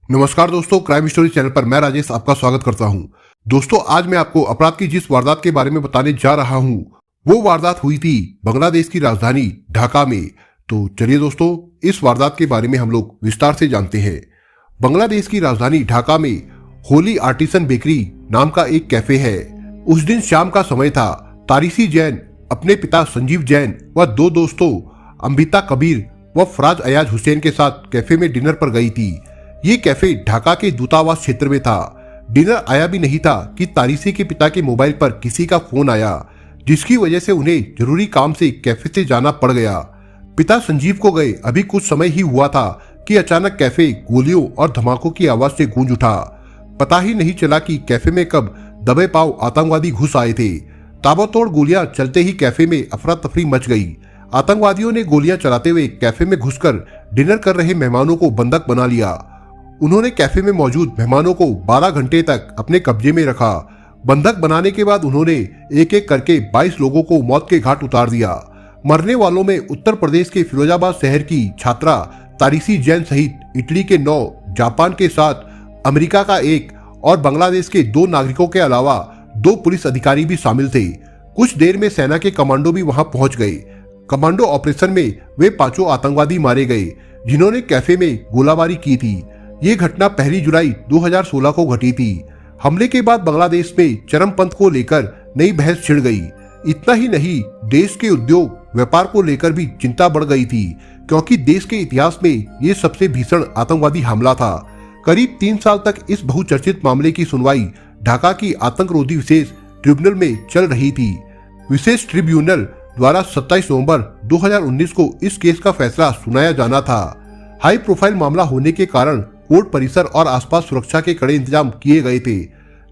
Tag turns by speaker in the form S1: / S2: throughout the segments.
S1: नमस्कार दोस्तों, crime story channel पर मैं राजेश आपका स्वागत करता हूं। दोस्तों, आज मैं आपको अपराध की जिस वारदात के बारे में बताने जा रहा हूं, वो वारदात हुई थी बांग्लादेश की राजधानी ढाका में। तो चलिए दोस्तों, इस वारदात के बारे में हम लोग विस्तार से जानते हैं। बांग्लादेश की राजधानी ढाका में होली आर्टिसन बेकरी नाम का एक कैफे है। उस दिन शाम का समय था। तारिसी जैन अपने पिता संजीव जैन व दो दोस्तों अंबिता कबीर व फराज अयाज हुसैन के साथ कैफे में डिनर पर गई थी। ये कैफे ढाका के दूतावास क्षेत्र में था। डिनर आया भी नहीं था कि तारिसी के पिता के मोबाइल पर किसी का फोन आया, जिसकी वजह से उन्हें जरूरी काम से कैफे से जाना पड़ गया। पिता संजीव को गए अभी कुछ समय ही हुआ था कि अचानक कैफे गोलियों और धमाकों की आवाज से गूंज उठा। पता ही नहीं चला कि कैफे में कब दबे पांव आतंकवादी घुस आए थे। ताबड़तोड़ गोलियां चलते ही कैफे में अफरा तफरी मच गई। आतंकवादियों ने गोलियां चलाते हुए कैफे में घुसकर डिनर कर रहे मेहमानों को बंधक बना लिया। उन्होंने कैफे में मौजूद मेहमानों को 12 घंटे तक अपने कब्जे में रखा। बंधक बनाने के बाद उन्होंने एक एक करके 22 लोगों को मौत के घाट उतार दिया। मरने वालों में उत्तर प्रदेश के फिरोजाबाद शहर की छात्रा तारिसी जैन सहित इटली के 9, जापान के 7, अमेरिका का 1 और बांग्लादेश के 2 नागरिकों के अलावा 2 पुलिस अधिकारी भी शामिल थे। कुछ देर में सेना के कमांडो भी वहां पहुंच गए। कमांडो ऑपरेशन में वे 5 आतंकवादी मारे गए, जिन्होंने कैफे में गोलाबारी की थी। ये घटना 1 जुलाई 2016 को घटी थी। हमले के बाद बांग्लादेश में चरमपंथ को लेकर नई बहस छिड़ गई। इतना ही नहीं, देश के उद्योग व्यापार को लेकर भी चिंता बढ़ गई थी, क्योंकि देश के इतिहास में ये सबसे भीषण आतंकवादी हमला था। करीब 3 साल तक इस बहुचर्चित मामले की सुनवाई ढाका की आतंकरोधी विशेष ट्रिब्यूनल में चल रही थी। विशेष ट्रिब्यूनल द्वारा 27 नवंबर 2019 को इस केस का फैसला सुनाया जाना था। हाई प्रोफाइल मामला होने के कारण कोर्ट परिसर और आसपास सुरक्षा के कड़े इंतजाम किए गए थे।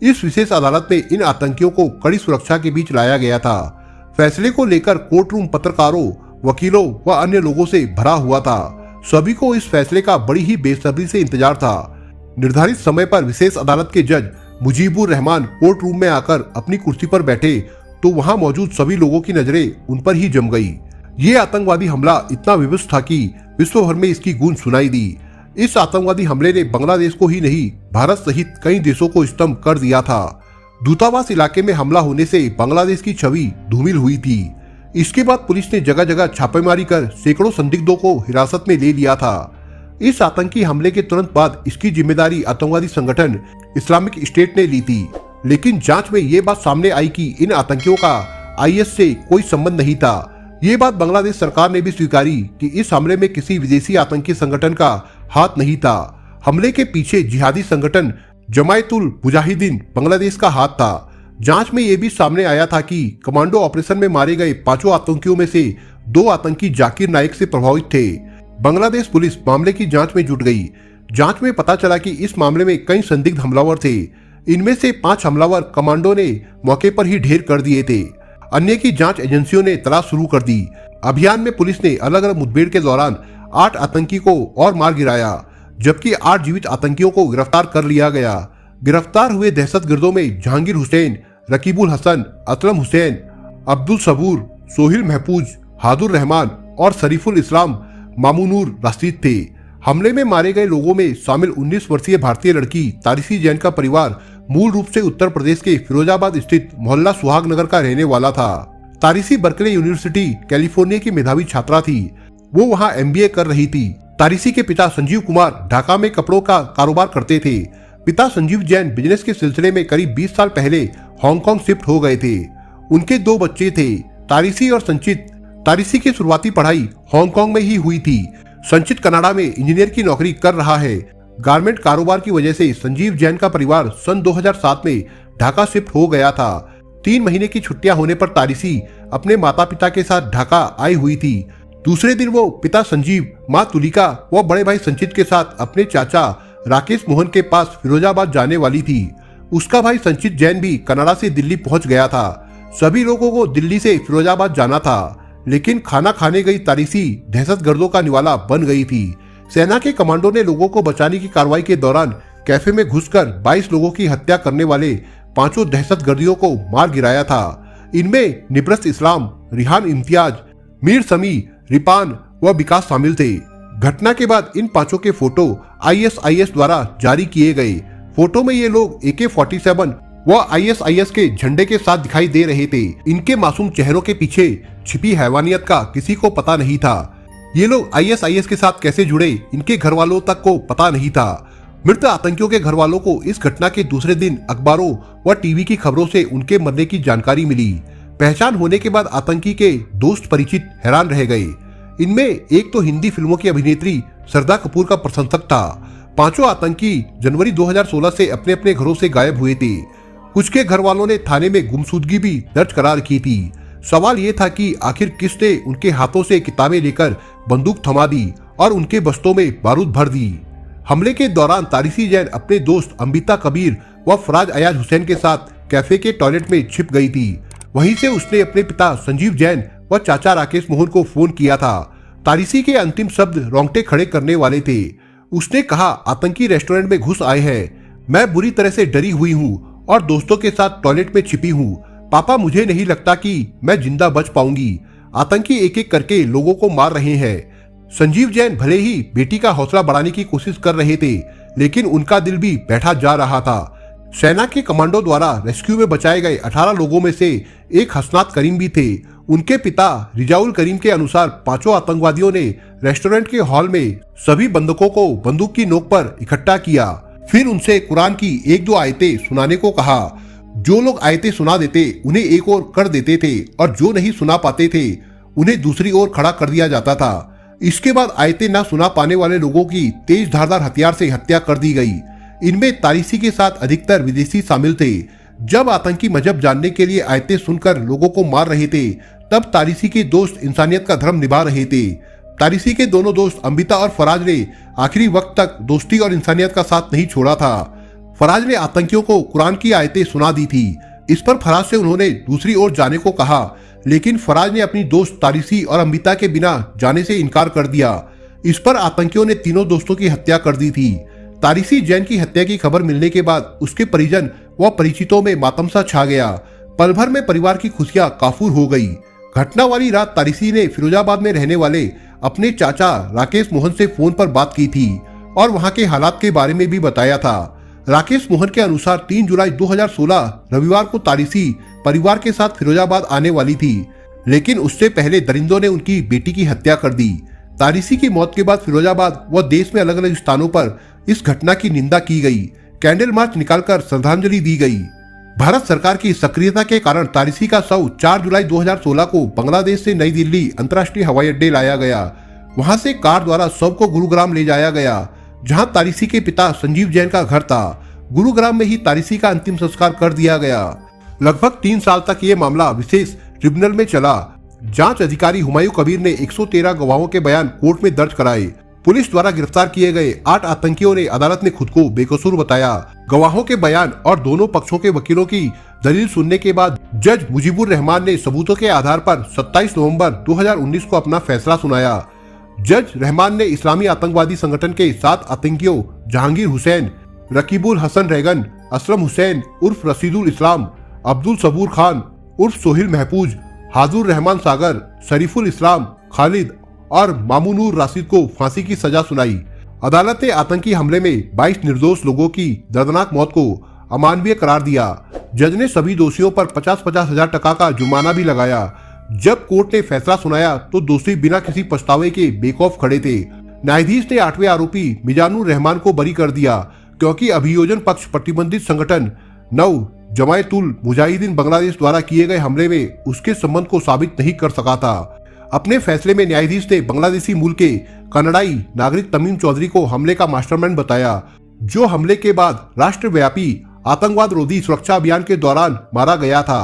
S1: इस विशेष अदालत में इन आतंकियों को कड़ी सुरक्षा के बीच लाया गया था। फैसले को लेकर कोर्ट रूम पत्रकारों, वकीलों व अन्य लोगों से भरा हुआ था। सभी को इस फैसले का बड़ी ही बेसब्री से इंतजार था। निर्धारित समय पर विशेष अदालत के जज मुजीबुर रहमान कोर्ट रूम में आकर अपनी कुर्सी पर बैठे तो वहां मौजूद सभी लोगों की नजरें उन पर ही जम गई। ये आतंकवादी हमला इतना विवश था कि विश्व भर में इसकी गूंज सुनाई दी। इस आतंकवादी हमले ने बांग्लादेश को ही नहीं, भारत सहित कई देशों को स्तंभ कर दिया था। दूतावास इलाके में हमला होने से बांग्लादेश की छवि धूमिल हुई थी। इसके बाद पुलिस ने जगह जगह छापेमारी कर सैकड़ों संदिग्धों को हिरासत में ले लिया था। इस आतंकी हमले के तुरंत बाद इसकी जिम्मेदारी आतंकवादी संगठन इस्लामिक स्टेट ने ली थी, लेकिन जांच में ये बात सामने आई कि इन आतंकियों का आईएस से कोई संबंध नहीं था। ये बात बांग्लादेश सरकार ने भी स्वीकारी कि इस हमले में किसी विदेशी आतंकी संगठन का हाथ नहीं था। हमले के पीछे जिहादी संगठन जमायतुल मुजाहिदीन बांग्लादेश का हाथ था। जांच में यह भी सामने आया था कि कमांडो ऑपरेशन में मारे गए 5 आतंकियों में से 2 आतंकी जाकिर नाइक से प्रभावित थे। बांग्लादेश पुलिस मामले की जांच में जुट गई। जांच में पता चला कि इस मामले में कई संदिग्ध हमलावर थे। इनमें से 5 हमलावर कमांडो ने मौके पर ही ढेर कर दिए थे। अन्य की जांच एजेंसियों ने तलाश शुरू कर दी। अभियान में पुलिस ने अलग अलग मुठभेड़ के दौरान 8 आतंकी को और मार गिराया, जबकि 8 जीवित आतंकियों को गिरफ्तार कर लिया गया। गिरफ्तार हुए दहशतगर्दों में जहांगीर हुसैन, रकीबुल हसन, असलम हुसैन, अब्दुल सबूर, सोहिल महफूज, हादुर रहमान और शरीफुल इस्लाम मामूनूर राशिद थे। हमले में मारे गए लोगों में शामिल 19 वर्षीय भारतीय लड़की तारिसी जैन का परिवार मूल रूप से उत्तर प्रदेश के फिरोजाबाद स्थित मोहल्ला सुहागनगर का रहने वाला था। तारिसी बर्कले यूनिवर्सिटी कैलिफोर्निया की मेधावी छात्रा थी। वो वहां एमबीए कर रही थी। तारिसी के पिता संजीव कुमार ढाका में कपड़ों का कारोबार करते थे। पिता संजीव जैन बिजनेस के सिलसिले में करीब 20 साल पहले हांगकांग शिफ्ट हो गए थे। उनके 2 बच्चे थे, तारिसी और संचित। तारिसी की शुरुआती पढ़ाई हांगकांग में ही हुई थी। संचित कनाडा में इंजीनियर की नौकरी कर रहा है। गारमेंट कारोबार की वजह से संजीव जैन का परिवार सन 2007 में ढाका शिफ्ट हो गया था। 3 महीने की छुट्टियां होने पर तारिसी अपने माता पिता के साथ ढाका आई हुई थी। दूसरे दिन वो पिता संजीव, माँ तुलिका व बड़े भाई संचित के साथ अपने चाचा राकेश मोहन के पास फिरोजाबाद जाने वाली थी। उसका भाई संचित जैन भी कनाडा से दिल्ली पहुंच गया था। सभी लोगों को दिल्ली से फिरोजाबाद जाना था, लेकिन खाना खाने गई तारिसी दहशतगर्दों का निवाला बन गई थी। सेना के कमांडो ने लोगों को बचाने की कार्रवाई के दौरान कैफे में घुसकर 22 लोगों की हत्या करने वाले 5 दहशतगर्दियों को मार गिराया था। इनमें निब्रत इस्लाम, रिहान इम्तियाज, मीर समी, रिपान व विकास शामिल थे। घटना के बाद इन पांचों के फोटो ISIS द्वारा जारी किए गए। फोटो में ये लोग AK-47 व ISIS के झंडे के साथ दिखाई दे रहे थे। इनके मासूम चेहरों के पीछे छिपी हैवानियत का किसी को पता नहीं था। ये लोग ISIS के साथ कैसे जुड़े, इनके घर वालों तक को पता नहीं था। मृत आतंकियों के घर वालों को इस घटना के दूसरे दिन अखबारों व टीवी की खबरों से उनके मरने की जानकारी मिली। पहचान होने के बाद आतंकी के दोस्त परिचित हैरान रह गए। इनमें एक तो हिंदी फिल्मों की अभिनेत्री श्रद्धा कपूर का प्रशंसक था। पांचों आतंकी जनवरी 2016 से अपने अपने घरों से गायब हुए थे। कुछ के घर वालों ने थाने में गुमशुदगी भी दर्ज करार की थी। सवाल ये था कि आखिर किसने उनके हाथों से किताबें लेकर बंदूक थमा दी और उनके बस्तों में बारूद भर दी। हमले के दौरान तारिसी जैन अपने दोस्त अंबिता कबीर व फराज अयाज हुसैन के साथ कैफे के टॉयलेट में छिप गई थी। वहीं से उसने अपने पिता संजीव जैन व चाचा राकेश मोहन को फोन किया था। तारिसी के अंतिम शब्द रोंगटे खड़े करने वाले थे। उसने कहा, आतंकी रेस्टोरेंट में घुस आए हैं। मैं बुरी तरह से डरी हुई हूँ और दोस्तों के साथ टॉयलेट में छिपी हूँ। पापा, मुझे नहीं लगता कि मैं जिंदा बच पाऊंगी। आतंकी एक एक करके लोगों को मार रहे हैं। संजीव जैन भले ही बेटी का हौसला बढ़ाने की कोशिश कर रहे थे, लेकिन उनका दिल भी बैठा जा रहा था। सेना के कमांडो द्वारा रेस्क्यू में बचाए गए 18 लोगों में से एक हसनात करीम भी थे। उनके पिता रिजाउल करीम के अनुसार पांचों आतंकवादियों ने रेस्टोरेंट के हॉल में सभी बंधकों को बंदूक की नोक पर इकट्ठा किया। फिर उनसे कुरान की एक दो आयतें सुनाने को कहा। जो लोग आयतें सुना देते उन्हें एक ओर कर देते थे और जो नहीं सुना पाते थे उन्हें दूसरी ओर खड़ा कर दिया जाता था। इसके बाद आयतें न सुना पाने वाले लोगों की तेज धारदार हथियार से हत्या कर दी गई। इनमें तारिसी के साथ अधिकतर विदेशी शामिल थे। जब आतंकी मजहब जानने के लिए आयतें सुनकर लोगों को मार रहे थे, तब तारिसी के दोस्त इंसानियत का धर्म निभा रहे थे। तारिसी के दोनों दोस्त अंबिता और फराज ने आखिरी वक्त तक दोस्ती और इंसानियत का साथ नहीं छोड़ा था। फराज ने आतंकियों को कुरान की आयतें सुना दी थी। इस पर फराज से उन्होंने दूसरी ओर जाने को कहा, लेकिन फराज ने अपनी दोस्त तारिसी और अंबिता के बिना जाने से इनकार कर दिया। इस पर आतंकियों ने तीनों दोस्तों की हत्या कर दी थी। तारिसी जैन की हत्या की खबर मिलने के बाद उसके परिजन व परिचितों में मातम सा छा गया। पल भर में परिवार की खुशियां काफूर हो गई। घटना वाली रात तारिसी ने फिरोजाबाद में रहने वाले अपने चाचा राकेश मोहन से फोन पर बात की थी और वहां के हालात के बारे में भी बताया था। राकेश मोहन के अनुसार 3 जुलाई 2016 रविवार को तारिसी परिवार के साथ फिरोजाबाद आने वाली थी, लेकिन उससे पहले दरिंदों ने उनकी बेटी की हत्या कर दी। तारिसी की मौत के बाद फिरोजाबाद व देश में अलग अलग स्थानों पर इस घटना की निंदा की गई। कैंडल मार्च निकालकर श्रद्धांजलि दी गई। भारत सरकार की सक्रियता के कारण तारिसी का शव 4 जुलाई 2016 को बांग्लादेश से नई दिल्ली अंतर्राष्ट्रीय हवाई अड्डे लाया गया। वहां से कार द्वारा शव को गुरुग्राम ले जाया गया, जहां तारिसी के पिता संजीव जैन का घर था। गुरुग्राम में ही तारिसी का अंतिम संस्कार कर दिया गया। लगभग 3 साल तक ये मामला विशेष ट्रिब्यूनल में चला। जांच अधिकारी हुमायूं कबीर ने 113 गवाहों के बयान कोर्ट में दर्ज कराए। पुलिस द्वारा गिरफ्तार किए गए 8 आतंकियों ने अदालत में खुद को बेकसूर बताया। गवाहों के बयान और दोनों पक्षों के वकीलों की दलील सुनने के बाद जज मुजीबुर रहमान ने सबूतों के आधार पर 27 नवंबर 2019 को अपना फैसला सुनाया। जज रहमान ने इस्लामी आतंकवादी संगठन के 7 आतंकियों जहांगीर हुसैन, रकीबुल हसन रैगन, असलम हुसैन उर्फ रशीदुल इस्लाम, अब्दुल सबूर खान उर्फ सोहिल महफूज, हाजुर रहमान सागर, शरीफुल इस्लाम खालिद और मामूनूर राशिद को फांसी की सजा सुनाई। अदालत ने आतंकी हमले में 22 निर्दोष लोगों की दर्दनाक मौत को अमानवीय करार दिया। जज ने सभी दोषियों पर 50-50 हजार टका का जुर्माना भी लगाया। जब कोर्ट ने फैसला सुनाया तो दोषी बिना किसी पछतावे के बेखौफ खड़े थे। न्यायाधीश ने 8वें आरोपी मिजानुर रहमान को बरी कर दिया, क्योंकि अभियोजन पक्ष प्रतिबंधित संगठन नव जमायतुल मुजाहिदीन बांग्लादेश द्वारा किए गए हमले में उसके संबंध को साबित नहीं कर सका था। अपने फैसले में न्यायाधीश ने बांग्लादेशी मूल के कनाडाई नागरिक तमीम चौधरी को हमले का मास्टरमाइंड बताया, जो हमले के बाद राष्ट्रव्यापी आतंकवाद रोधी सुरक्षा अभियान के दौरान मारा गया था।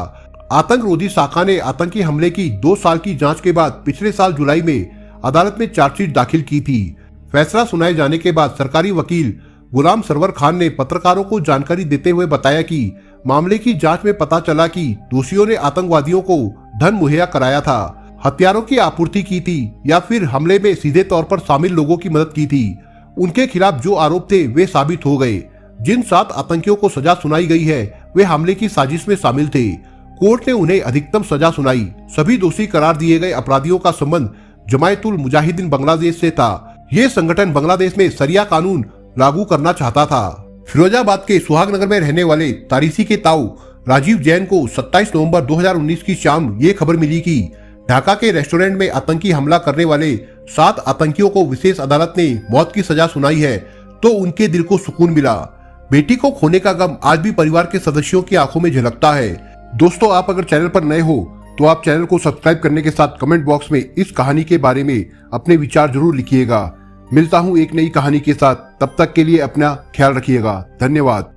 S1: आतंक रोधी शाखा ने आतंकी हमले की 2 साल की जांच के बाद पिछले साल जुलाई में अदालत में चार्जशीट दाखिल की थी। फैसला सुनाए जाने के बाद सरकारी वकील गुलाम सरवर खान ने पत्रकारों को जानकारी देते हुए बताया कि मामले की जांच में पता चला कि दोषियों ने आतंकवादियों को धन मुहैया कराया था, हथियारों की आपूर्ति की थी या फिर हमले में सीधे तौर पर शामिल लोगों की मदद की थी। उनके खिलाफ जो आरोप थे वे साबित हो गए। जिन 7 आतंकियों को सजा सुनाई गई है वे हमले की साजिश में शामिल थे। कोर्ट ने उन्हें अधिकतम सजा सुनाई। सभी दोषी करार दिए गए अपराधियों का संबंध जमायतुल मुजाहिदीन बांग्लादेश से था। ये संगठन बांग्लादेश में सरिया कानून लागू करना चाहता था। फिरोजाबाद के सुहागनगर में रहने वाले तारिसी के ताऊ राजीव जैन को 27 नवंबर 2019 की शाम ये खबर मिली कि ढाका के रेस्टोरेंट में आतंकी हमला करने वाले 7 आतंकियों को विशेष अदालत ने मौत की सजा सुनाई है, तो उनके दिल को सुकून मिला। बेटी को खोने का गम आज भी परिवार के सदस्यों की आंखों में झलकता है। दोस्तों, आप अगर चैनल पर नए हो तो आप चैनल को सब्सक्राइब करने के साथ कमेंट बॉक्स में इस कहानी के बारे में अपने विचार जरूर लिखिएगा। मिलता हूं एक नई कहानी के साथ, तब तक के लिए अपना ख्याल रखिएगा। धन्यवाद।